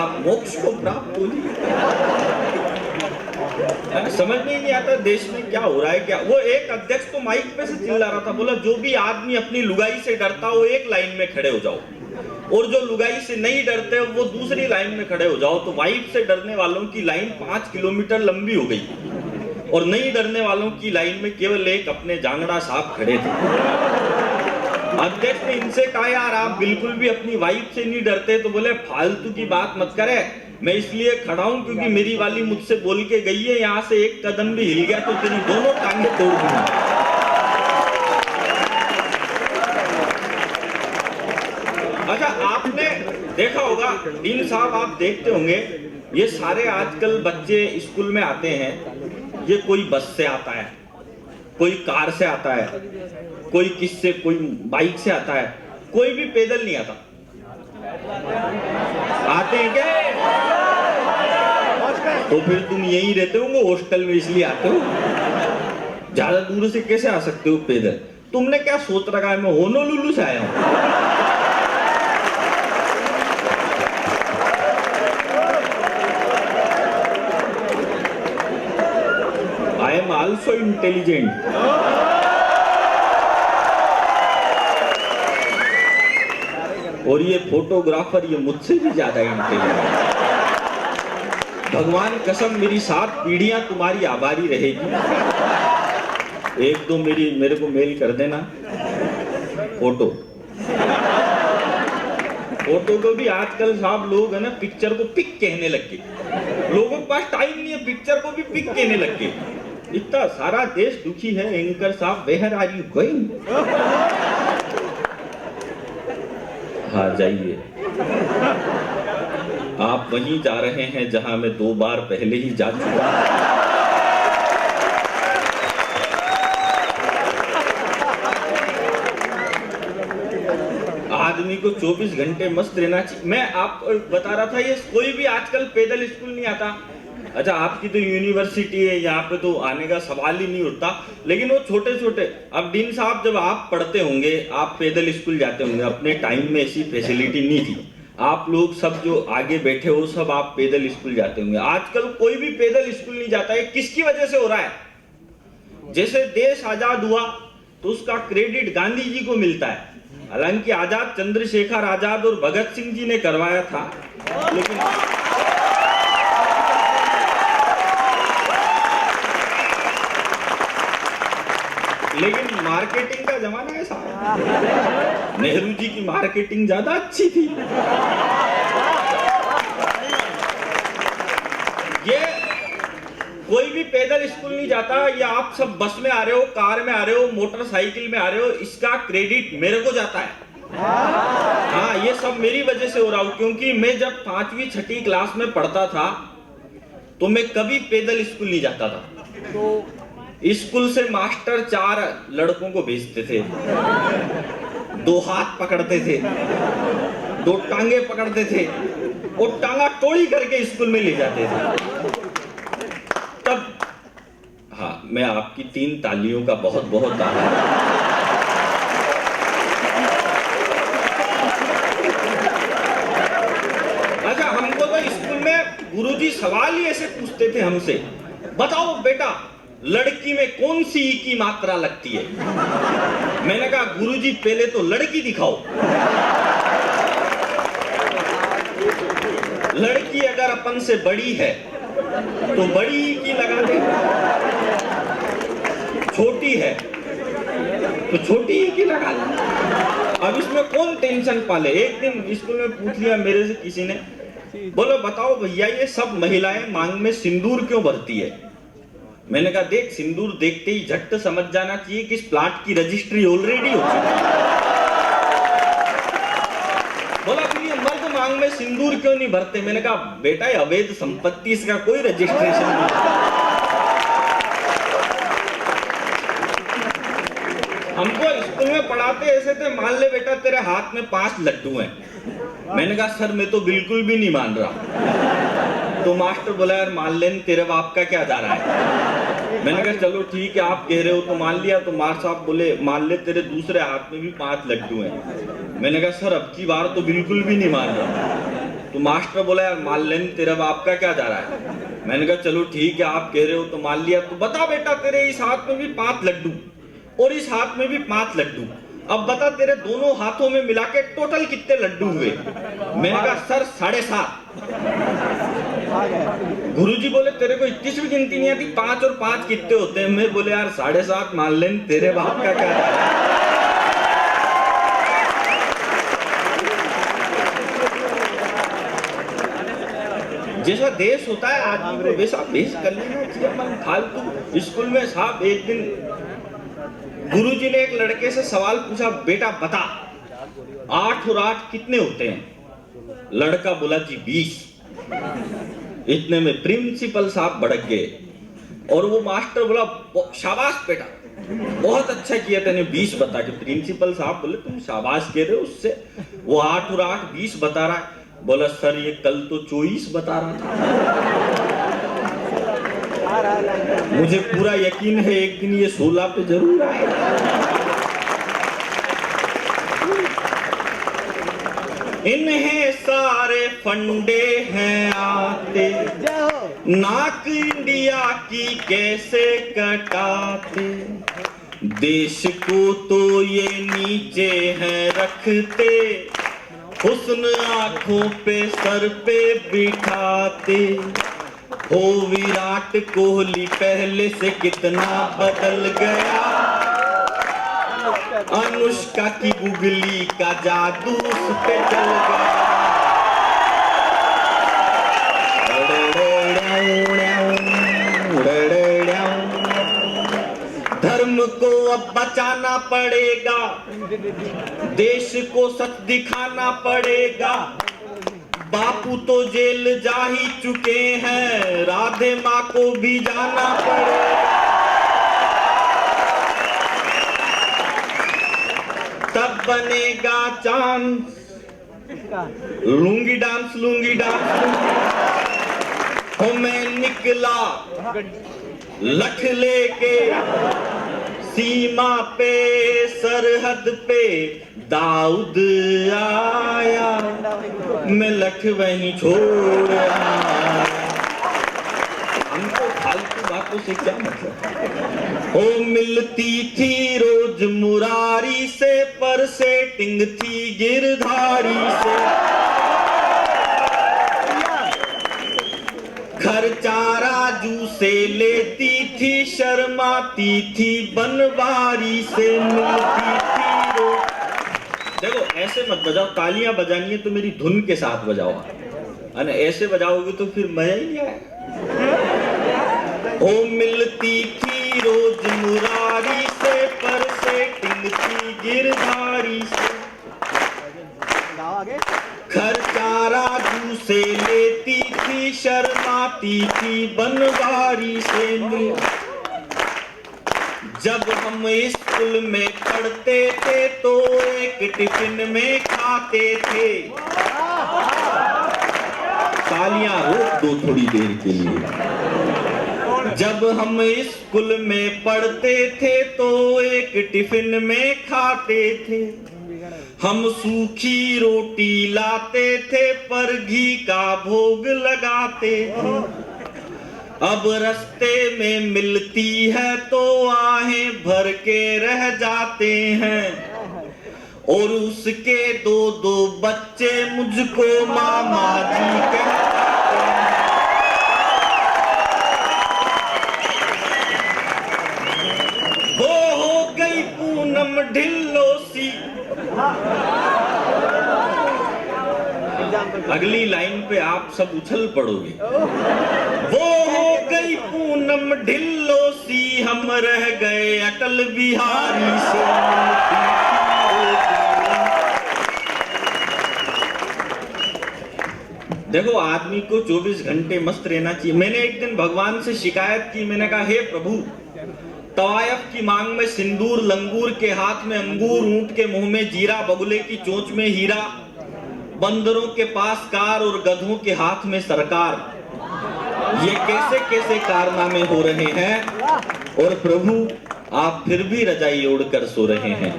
आप मोक्ष को प्राप्त हो जाइए। समझ में ही नहीं आता देश में क्या हो रहा है। क्या वो एक अध्यक्ष तो माइक पे से चिल्ला रहा था, बोला जो भी आदमी अपनी लुगाई से डरता हो एक लाइन में खड़े हो जाओ, और जो लुगाई से नहीं डरते हो वो दूसरी लाइन में खड़े हो जाओ। तो वाइफ से डरने वालों की लाइन 5 किलोमीटर लंबी हो गई, और नहीं डरने वालों की लाइन में केवल एक अपने जांगड़ा साहब खड़े थे। अध्यक्ष ने इनसे कहा, यार आप बिल्कुल भी अपनी वाइफ से नहीं डरते? तो बोले फालतू की बात मत करे, मैं इसलिए खड़ा हूं क्योंकि मेरी वाली मुझसे बोल के गई है, यहां से एक कदम भी हिल गया तो तेरी दोनों टांगे तोड़ दूंगा। अच्छा, आपने देखा होगा डीन साहब, आप देखते होंगे ये सारे आजकल बच्चे स्कूल में आते हैं, ये कोई बस से आता है, कोई कार से आता है, कोई किससे, कोई बाइक से आता है, कोई भी पैदल नहीं आता। आते हैं क्या? तो फिर तुम यहीं रहते होंगे हॉस्टल में, इसलिए आते हो। ज्यादा दूर से कैसे आ सकते हो पैदल? तुमने क्या सोच रखा है मैं होनोलुलु से आया हूं? I am also intelligent. और ये फोटोग्राफर ये मुझसे भी ज्यादा इंटेलिजेंट। भगवान कसम, मेरी 7 पीढ़ियां तुम्हारी आभारी रहेगी। एक दो मेरे को मेल कर देना फोटो को भी आजकल साहब लोग है ना पिक्चर को पिक कहने लग गए। लोगों के पास टाइम नहीं है, पिक्चर को भी पिक कहने लग गए। इतना सारा देश दुखी है। एंकर साहब, वेयर आर यू गोइंग? हाँ जाइए, आप वहीं जा रहे हैं जहां मैं 2 बार पहले ही जा चुका। आदमी को 24 घंटे मस्त रहना चाहिए। मैं आपको बता रहा था, ये कोई भी आजकल पैदल स्कूल नहीं आता। अच्छा, आपकी तो यूनिवर्सिटी है, यहाँ पे तो आने का सवाल ही नहीं उठता, लेकिन वो छोटे छोटे, अब डीन साहब जब आप पढ़ते होंगे, आप पैदल स्कूल जाते होंगे, अपने टाइम में ऐसी फैसिलिटी नहीं थी। आप लोग सब जो आगे बैठे हो सब आप पैदल स्कूल जाते होंगे। आजकल कोई भी पैदल स्कूल नहीं जाता है। किसकी वजह से हो रहा है? जैसे देश आजाद हुआ तो उसका क्रेडिट गांधी जी को मिलता है, हालांकि आजाद चंद्रशेखर आजाद और भगत सिंह जी ने करवाया था, लेकिन मार्केटिंग का जमाना है साहब। नेहरू जी की मार्केटिंग ज्यादा अच्छी थी। ये कोई भी पैदल स्कूल नहीं जाता, या आप सब बस में आ रहे हो, कार में आ रहे हो, मोटरसाइकिल में आ रहे हो, इसका क्रेडिट मेरे को जाता है। हाँ, ये सब मेरी वजह से हो रहा हूं, क्योंकि मैं जब 5वीं 6ठी क्लास में पढ़ता था तो मैं कभी पैदल स्कूल नहीं जाता था। स्कूल से मास्टर 4 लड़कों को भेजते थे, 2 हाथ पकड़ते थे, 2 टांगे पकड़ते थे और टांगा टोड़ी करके स्कूल में ले जाते थे। तब हाँ, मैं आपकी 3 तालियों का बहुत बहुत आभार। अच्छा, हमको तो स्कूल में गुरुजी सवाल ही ऐसे पूछते थे हमसे, बताओ बेटा लड़की में कौन सी ई की मात्रा लगती है? मैंने कहा गुरुजी पहले तो लड़की दिखाओ। लड़की अगर अपन से बड़ी है तो बड़ी ई की लगा दे, छोटी है तो छोटी ई की लगा दे। अब इसमें कौन टेंशन पाले? एक दिन स्कूल में पूछ लिया मेरे से किसी ने, बोलो बताओ भैया ये सब महिलाएं मांग में सिंदूर क्यों भरती है? मैंने कहा देख, सिंदूर देखते ही झट समझ जाना चाहिए कि इस प्लाट की रजिस्ट्री ऑलरेडी हो चुकी है। बोला फिर ये मर्द मांग में सिंदूर क्यों नहीं भरते? मैंने कहा बेटा ये अवैध संपत्ति, इसका कोई रजिस्ट्रेशन नहीं। हमको स्कूल में पढ़ाते ऐसे थे, मान ले बेटा तेरे हाथ में 5 लड्डू हैं। मैंने कहा सर मैं तो बिल्कुल भी नहीं मान रहा। तो मास्टर बोला यार मान ले, तेरे बाप का क्या जा रहा है? मैंने कहा चलो ठीक है आप कह रहे हो तो मान लिया। तो मार साहब बोले मान ले तेरे दूसरे हाथ में भी 5 लड्डू हैं। मैंने कहा सर अब की बार तो बिल्कुल भी नहीं मान रहा। तो मास्टर बोला यार मान लेने तेरा बाप का क्या जा रहा है। मैंने कहा चलो ठीक है आप कह रहे हो तो मान लिया। तो बता बेटा तेरे इस हाथ में भी 5 लड्डू और इस हाथ में भी 5 लड्डू, अब बता तेरे दोनों हाथों में मिला के टोटल कितने लड्डू हुए। मैंने कहा सर 7.5। गुरुजी बोले तेरे को इतनी भी गिनती नहीं आती, 5 और 5 कितने होते हैं। मैं बोले यार 7.5 मान लें, तेरे बाप का क्या है। जैसा देश होता है आदमी को वैसा भेष कर लेना चाहिए। अपन फालतू स्कूल में साहब एक दिन गुरुजी ने एक लड़के से सवाल पूछा, बेटा बता 8 और 8 कितने होते हैं। लड़का बोला जी 20। इतने में प्रिंसिपल साहब भड़क गए और वो मास्टर बोला शाबाश बेटा बहुत अच्छा किया तूने 20 बता के। प्रिंसिपल साहब बोले तुम शाबाश कह रहे हो, उससे वो 8 और 8 20 बता रहा है। बोला सर ये कल तो 24 बता रहा था। मुझे पूरा यकीन है एक दिन ये 16 पे जरूर आएगा। इन्हें सारे फंडे हैं आते, नाक इंडिया की कैसे कटाते, देश को तो ये नीचे हैं रखते, हुस्न आंखों पे सर पे बिठाते। हो विराट कोहली पहले से कितना बदल गया, अनुष्का की गुगली का जादू उस पे चल गया। धर्म को अब बचाना पड़ेगा, देश को सच दिखाना पड़ेगा। बापू तो जेल जा ही चुके हैं, राधे माँ को भी जाना पड़ेगा। तब बनेगा चांस, लूंगी डांस लूंगी डांस। हो मैं निकला लठ लेके सीमा पे, सरहद पे दाऊद आया, मैं लठ वहीं छोड़ आया। हमको फालतू बातों से क्या मतलब। ओ मिलती थी रोज मुरारी से, पर सेटिंग थी गिरधारी से। खर्चा राजू से लेती थी, शर्माती थी बनवारी से, मिलती थी रोज। देखो ऐसे मत बजाओ, तालियां बजानी है तो मेरी धुन के साथ बजाओ, अरे ऐसे बजाओगे तो फिर मजा ही नहीं आएगा। ओ मिलती थी रोज मुरारी से, पर सेटिंग थी गिरधारी से। खर्चा राजू से लेती थी, शर्माती थी बनवारी से। जब हम स्कूल में पढ़ते थे तो एक टिफिन में खाते थे। तालियां रोक दो थोड़ी देर के लिए। जब हम स्कूल में पढ़ते थे तो एक टिफिन में खाते थे। हम सूखी रोटी लाते थे, पर घी का भोग लगाते थे। अब रास्ते में मिलती है तो आहें भर के रह जाते हैं, और उसके 2-2 बच्चे मुझको मामा जी कहते हैं। वो हो गई पूनम ढिल्लो सी। अगली लाइन पे आप सब उछल पड़ोगे। वो हो गई पूनम ढिल्लो सी, हम रह गए अटल बिहारी से। देखो आदमी को 24 घंटे मस्त रहना चाहिए। मैंने एक दिन भगवान से शिकायत की, मैंने कहा हे प्रभु, तवायफ की मांग में सिंदूर, लंगूर के हाथ में अंगूर, ऊंट के मुंह में जीरा, बगुले की चोंच में हीरा, बंदरों के पास कार और गधों के हाथ में सरकार। ये कैसे कैसे कारनामे हो रहे हैं, और प्रभु आप फिर भी रजाई ओढ़कर सो रहे हैं।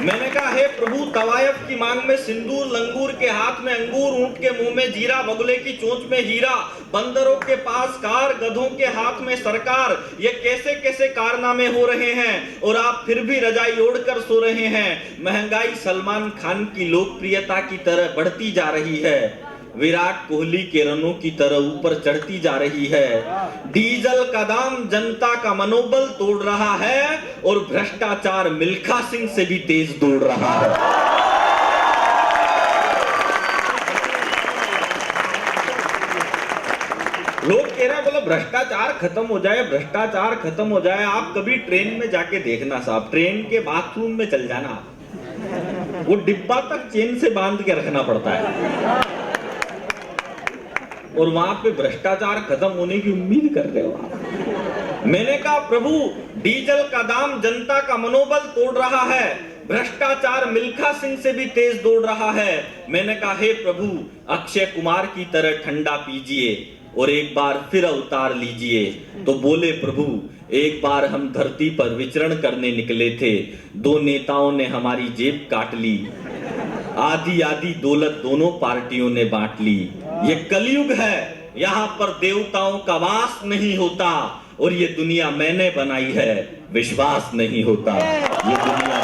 मैंने कहा हे प्रभु, तवायफ की मांग में सिंदूर, लंगूर के हाथ में अंगूर, ऊंट के मुंह में जीरा, बगुले की चोंच में हीरा, बंदरों के पास कार, गधों के हाथ में सरकार, ये कैसे कैसे कारनामे हो रहे हैं और आप फिर भी रजाई ओढ़कर सो रहे हैं। महंगाई सलमान खान की लोकप्रियता की तरह बढ़ती जा रही है, विराट कोहली के रनों की तरह ऊपर चढ़ती जा रही है। डीजल का दाम जनता का मनोबल तोड़ रहा है और भ्रष्टाचार मिल्खा सिंह से भी तेज दौड़ रहा है। लोग कह रहे हैं बोलो भ्रष्टाचार खत्म हो जाए, भ्रष्टाचार खत्म हो जाए। आप कभी ट्रेन में जाके देखना साहब, ट्रेन के बाथरूम में चल जाना, वो डिब्बा तक चेन से बांध के रखना पड़ता है और वहां पे भ्रष्टाचार खत्म होने की उम्मीद कर रहे हो आप। मैंने कहा प्रभु, डीजल का दाम जनता का मनोबल तोड़ रहा है, भ्रष्टाचार मिल्खा सिंह से भी तेज दौड़ रहा है। मैंने कहा हे प्रभु, अक्षय कुमार की तरह ठंडा पीजिए और एक बार फिर अवतार लीजिए। तो बोले प्रभु, एक बार हम धरती पर विचरण करने निकले थे, दो नेताओं ने हमारी जेब काट ली, आधी आधी दौलत दोनों पार्टियों ने बांट ली। ये कलयुग है, यहाँ पर देवताओं का वास नहीं होता और ये दुनिया मैंने बनाई है, विश्वास नहीं होता। ये दुनिया